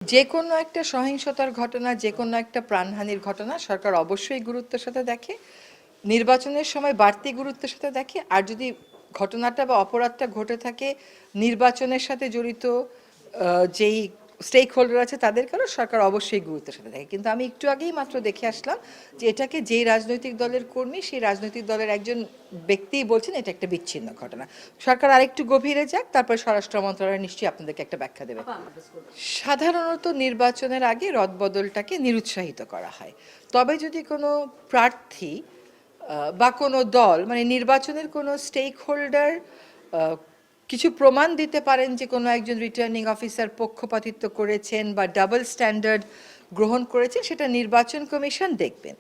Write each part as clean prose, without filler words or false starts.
যে কোনো একটা সহিংসতার ঘটনা, যে কোনো একটা প্রাণহানির ঘটনা সরকার অবশ্যই গুরুত্বের সাথে দেখে, নির্বাচনের সময় বাড়তি গুরুত্বের সাথে দেখে। আর যদি ঘটনাটা বা অপরাধটা ঘটে থাকে নির্বাচনের সাথে জড়িত যেই স্টেক হোল্ডার আছে তাদেরকেও সরকার অবশ্যই গুরুত্বের সাথে দেখে। কিন্তু আমি একটু আগেই মাত্র দেখে আসলাম যে এটাকে যেই রাজনৈতিক দলের কর্মী সেই রাজনৈতিক দলের একজন ব্যক্তিই বলছেন এটা একটা বিচ্ছিন্ন ঘটনা। সরকার আরেকটু গভীরে যাক, তারপর স্বরাষ্ট্র মন্ত্রণালয় নিশ্চয়ই আপনাদেরকে একটা ব্যাখ্যা দেবে। সাধারণত নির্বাচনের আগে রদবদলটাকে নিরুৎসাহিত করা হয়। তবে যদি কোনো প্রার্থী বা কোনো দল মানে নির্বাচনের কোনো স্টেক হোল্ডার কিছু প্রমাণ দিতে পারেন যে কোনো একজন রিটার্নিং অফিসার পক্ষপাতিত্ব করেছেন বা ডাবল স্ট্যান্ডার্ড গ্রহণ করেছেন, সেটা নির্বাচন কমিশন দেখবেন।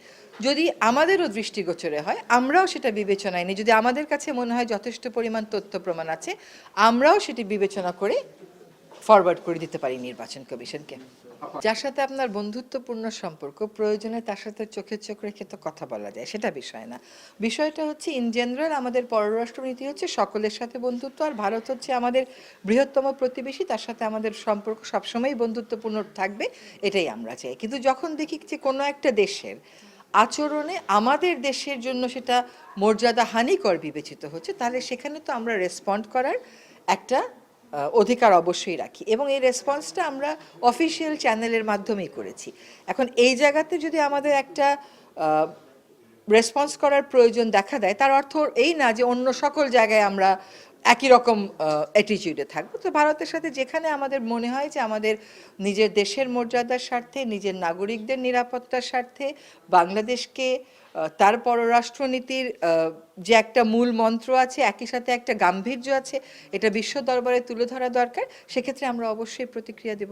যদি আমাদেরও দৃষ্টিগোচরে হয় আমরাও সেটা বিবেচনায় নিই। যদি আমাদের কাছে মনে হয় যথেষ্ট পরিমাণ তথ্য প্রমাণ আছে আমরাও সেটি বিবেচনা করে ফরওয়ার্ড করে দিতে পারি নির্বাচন কমিশনকে। যার সাথে আপনার বন্ধুত্বপূর্ণ সম্পর্ক প্রয়োজনে তার সাথে চোখে চোখ রেখে তো কথা বলা যায়, সেটা বিষয় না। বিষয়টা হচ্ছে ইন জেনারেল আমাদের পররাষ্ট্রনীতি হচ্ছে সকলের সাথে বন্ধুত্ব, আর ভারত হচ্ছে আমাদের বৃহত্তম প্রতিবেশী, তার সাথে আমাদের সম্পর্ক সবসময়ই বন্ধুত্বপূর্ণ থাকবে, এটাই আমরা চাই। কিন্তু যখন দেখি যে কোনো একটা দেশের আচরণে আমাদের দেশের জন্য সেটা মর্যাদা হানিকর বিবেচিত হচ্ছে, তাহলে সেখানে তো আমরা রেসপন্ড করার একটা অধিকার অবশ্যই রাখি, এবং এই রেসপন্সটা আমরা অফিসিয়াল চ্যানেলের মাধ্যমেই করেছি। এখন এই জায়গাতে যদি আমাদের একটা রেসপন্স করার প্রয়োজন দেখা দেয়, তার অর্থ এই না যে অন্য সকল জায়গায় আমরা একই রকম অ্যাটিটিউডে থাকবো। তো ভারতের সাথে যেখানে আমাদের মনে হয় যে আমাদের নিজের দেশের মর্যাদার স্বার্থে, নিজের নাগরিকদের নিরাপত্তার স্বার্থে, বাংলাদেশকে তার পররাষ্ট্রনীতির যে একটা মূল মন্ত্র আছে, একই সাথে একটা গাম্ভীর্য আছে, এটা বিশ্ব দরবারে তুলে ধরা দরকার, সেক্ষেত্রে আমরা অবশ্যই প্রতিক্রিয়া দেব।